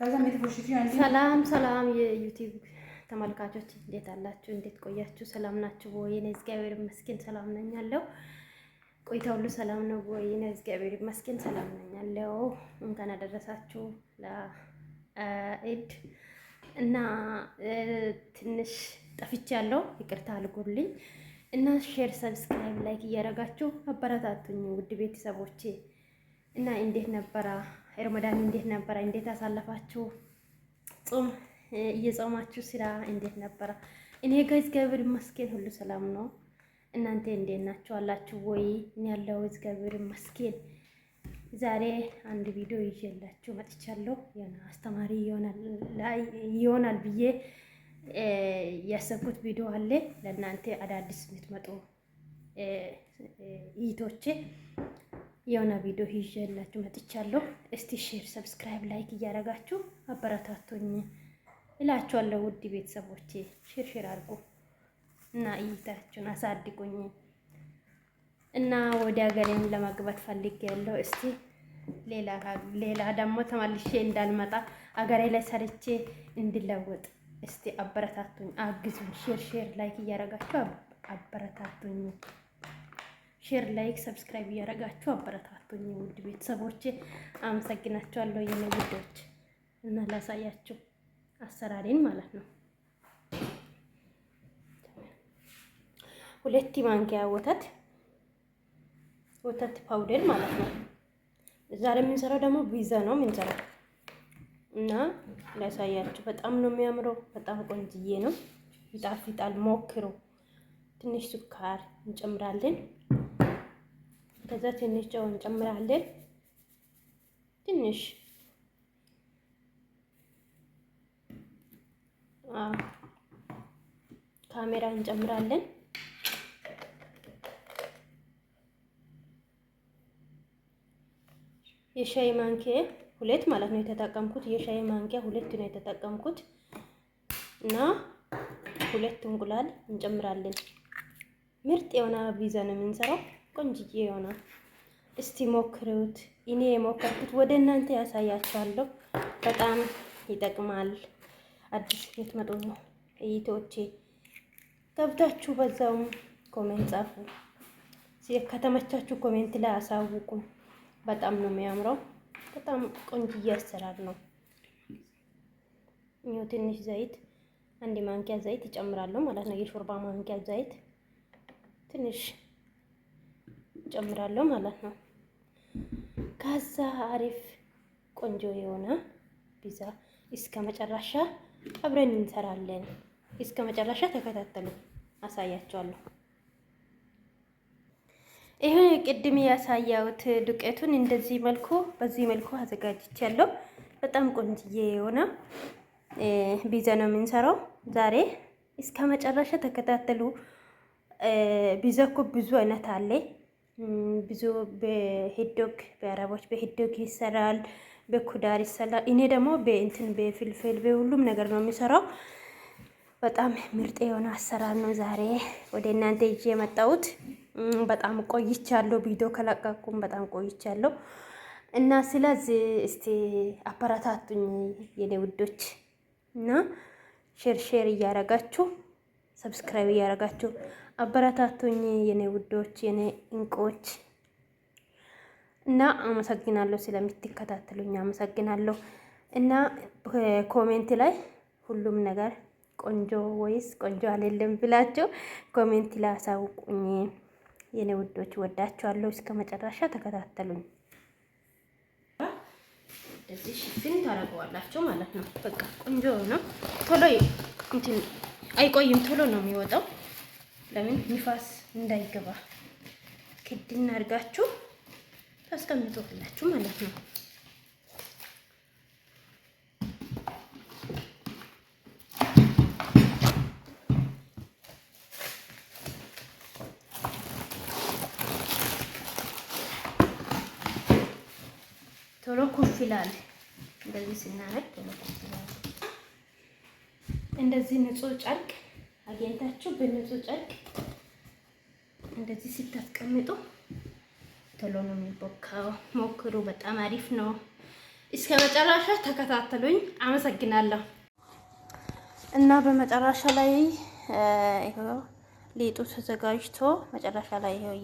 ሰላም ሰላም የዩቲዩብ ተመልካቾች እንዴት አላችሁ? እንዴት ቆያችሁ? ሰላም ናችሁ ወይ? እኔ እግዚአብሔር ይመስገን ሰላም ነኝ ያለው። ቆይታ ሁሉ ሰላም ነው ወይ? እኔ እግዚአብሔር ይመስገን ሰላም ነኝ ያለው። እንኳን አደረሳችሁ ለኢድ እና ትንሽ ጠፍቻለሁ፣ ይቅርታ አድርጉልኝ እና ሼር፣ ሰብስክራይብ፣ ላይክ እያደረጋችሁ አበረታቱኝ ውድ ቤተሰቦቼ። እና እንዴት ነበረ ረመዳን? እንዴት ነበረ? እንዴት አሳለፋችሁ? ጾም እየጾማችሁ ስራ እንዴት ነበረ? እኔ ጋር እግዚአብሔር ይመስገን ሁሉ ሰላም ነው። እናንተ እንዴት ናችሁ? አላችሁ ወይ? እኔ ያለው እግዚአብሔር ይመስገን። ዛሬ አንድ ቪዲዮ ይዤላችሁ መጥቻለሁ። የሆነ አስተማሪ ይሆናል ብዬ ያሰብኩት ቪዲዮ አለ ለእናንተ አዳዲስ የምትመጡ እህቶቼ የሆነ ቪዲዮ ይዤላችሁ መጥቻለሁ። እስቲ ሼር፣ ሰብስክራይብ፣ ላይክ እያደረጋችሁ አበረታቱኝ እላችኋለሁ ውድ ቤተሰቦቼ። ሼር አድርጉ እና እይታችሁን አሳድጉኝ እና ወደ ሀገሬም ለመግባት ፈልጌያለሁ። እስቲ ሌላ ደግሞ ተመልሼ እንዳልመጣ ሀገሬ ላይ ሰርቼ እንድለወጥ እስቲ አበረታቱኝ፣ አግዙኝ። ሼር ላይክ እያደረጋችሁ አበረታቱኝ። ሼር ላይክ ሰብስክራይብ እያደረጋችሁ አበረታቱኝ ውድ ቤተሰቦቼ። አመሰግናችኋለሁ የኔ ውዶች። እና ላሳያችሁ አሰራሬን ማለት ነው። 2 ማንኪያ ወተት ፓውደር ማለት ነው። ዛሬ የምንሰራው ደግሞ ፒዛ ነው የምንሰራው እና ላሳያችሁ። በጣም ነው የሚያምረው፣ በጣም ቆንጅዬ ነው፣ ይጣፍጣል። ሞክሩ። ትንሽ ሱካር እንጨምራለን። ከዛ ትንሽ ጨው እንጨምራለን። ትንሽ ካሜራ እንጨምራለን። የሻይ ማንኪያ 2 ማለት ነው የተጠቀምኩት። የሻይ ማንኪያ 2 ነው የተጠቀምኩት እና 2 እንቁላል እንጨምራለን። ምርጥ የሆነ ፒዛ ነው የምንሰራው፣ ቆንጅዬ የሆነ። እስቲ ሞክሩት። እኔ የሞከርኩት ወደ እናንተ ያሳያችኋለሁ። በጣም ይጠቅማል። አዲስ የምትመጡ እህቶቼ ገብታችሁ በዛውም ኮሜንት ጻፉ። ከተመቻችሁ ኮሜንት ላይ አሳውቁ። በጣም ነው የሚያምረው። በጣም ቆንጅዬ አሰራር ነው። ይኸው ትንሽ ዘይት 1 ማንኪያ ዘይት ይጨምራለሁ ማለት ነው። የሾርባ ማንኪያ ዘይት ትንሽ ጨምራለሁ ማለት ነው። ከዛ አሪፍ ቆንጆ የሆነ ፒዛ እስከ መጨረሻ አብረን እንሰራለን። እስከ መጨረሻ ተከታተሉ፣ አሳያችኋለሁ። ይሄ ቅድም ያሳያሁት ዱቄቱን እንደዚህ መልኩ በዚህ መልኩ አዘጋጅቻለሁ። በጣም ቆንጅዬ የሆነ ፒዛ ነው የምንሰራው ዛሬ። እስከ መጨረሻ ተከታተሉ። ፒዛ እኮ ብዙ አይነት አለ። ብዙ በሄዶግ በአረቦች በሄዶግ ይሰራል፣ በኩዳር ይሰራል። እኔ ደግሞ በፍልፍል በሁሉም ነገር ነው የሚሰራው። በጣም ምርጥ የሆነ አሰራር ነው ዛሬ ወደ እናንተ ይዤ የመጣሁት። በጣም ቆይቻለሁ፣ ቪዲዮ ከለቀኩም በጣም ቆይቻለሁ እና ስለዚህ እስቲ አበረታቱኝ የኔ ውዶች እና ሼር እያደረጋችሁ ሰብስክራይብ እያደረጋችሁ አበረታቱኝ የኔ ውዶች፣ የኔ እንቁዎች እና አመሰግናለሁ ስለምትከታተሉኝ፣ አመሰግናለሁ። እና ኮሜንት ላይ ሁሉም ነገር ቆንጆ ወይስ ቆንጆ አይደለም ብላችሁ ኮሜንት ላይ አሳውቁኝ የኔ ውዶች። ወዳችኋለሁ። እስከ መጨረሻ ተከታተሉኝ። እዚህ ሽፍን ታረጋዋላችሁ ማለት ነው። በቃ ቆንጆ ነው። ቶሎ እንትን አይቆይም፣ ቶሎ ነው የሚወጣው። ለምን ንፋስ እንዳይገባ ክድና አድርጋችሁ ታስቀምጡላችሁ ማለት ነው። ቶሎ ኩፍ ይላል። እንደዚህ ስናረግ ቶሎ ኩፍ ይላል። እንደዚህ ንጹህ ጨርቅ አገኝታችሁ በንጹህ ጨርቅ እንደዚህ ስታስቀምጡ ቶሎ ነው የሚቦካው። ሞክሩ፣ በጣም አሪፍ ነው። እስከ መጨረሻ ተከታተሉኝ። አመሰግናለሁ። እና በመጨረሻ ላይ ይሄው ሊጡ ተዘጋጅቶ መጨረሻ ላይ ይሄው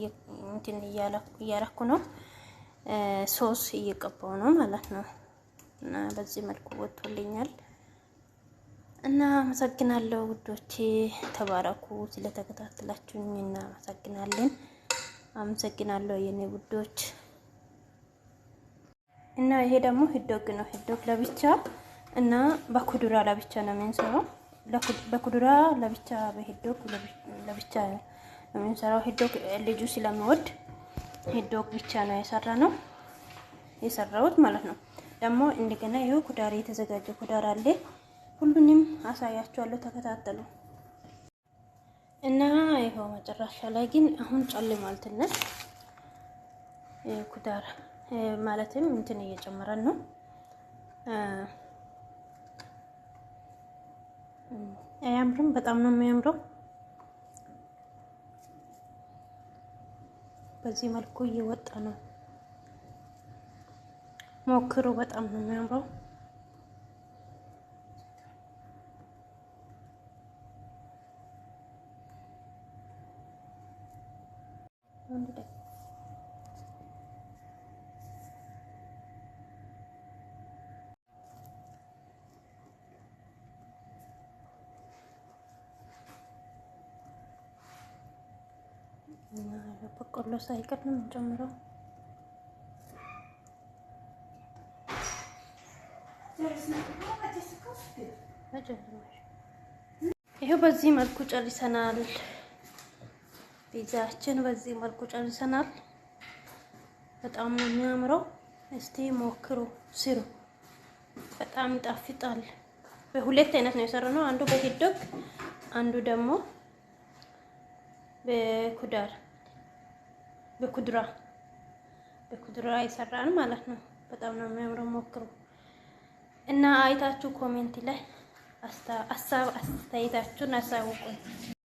እንትን እያረኩ ነው። ሶስ እየቀባው ነው ማለት ነው። እና በዚህ መልኩ ወጥቶልኛል። እና አመሰግናለሁ ውዶቼ፣ ተባረኩ። ስለተከታተላችሁኝ እና አመሰግናለሁ የኔ ውዶች። እና ይሄ ደግሞ ሂዶግ ነው። ሂዶግ ለብቻ እና በኩዱራ ለብቻ ነው የምንሰራው። በኩዱራ ለብቻ፣ በሂዶግ ለብቻ ነው የምንሰራው። ሂዶግ ልጁ ስለሚወድ ሂዶግ ብቻ ነው የሰራሁት ማለት ነው። ደግሞ እንደገና ይሄው ኩዳር የተዘጋጀ ኩዳር አለ። ሁሉንም አሳያችኋለሁ፣ ተከታተሉ። እና ይሄው መጨረሻ ላይ ግን አሁን ጨልሟል ትንሽ ኩዳር ማለትም እንትን እየጨመረን ነው። አያምርም? በጣም ነው የሚያምረው። በዚህ መልኩ እየወጣ ነው። ሞክሩ፣ በጣም ነው የሚያምረው። እና በቆሎ ሳይቀር ነው የምንጨምረው። ይሄው በዚህ መልኩ ጨርሰናል። ፒዛችን በዚህ መልኩ ጨርሰናል። በጣም ነው የሚያምረው። እስቲ ሞክሩ፣ ስሩ። በጣም ይጣፍጣል። በሁለት አይነት ነው የሰራነው። አንዱ በሂዶግ አንዱ ደግሞ በኩድራ የሰራን ማለት ነው። በጣም ነው የሚያምረው። ሞክሩ እና አይታችሁ ኮሜንት ላይ ሀሳብ አስተያየታችሁን አሳውቁኝ።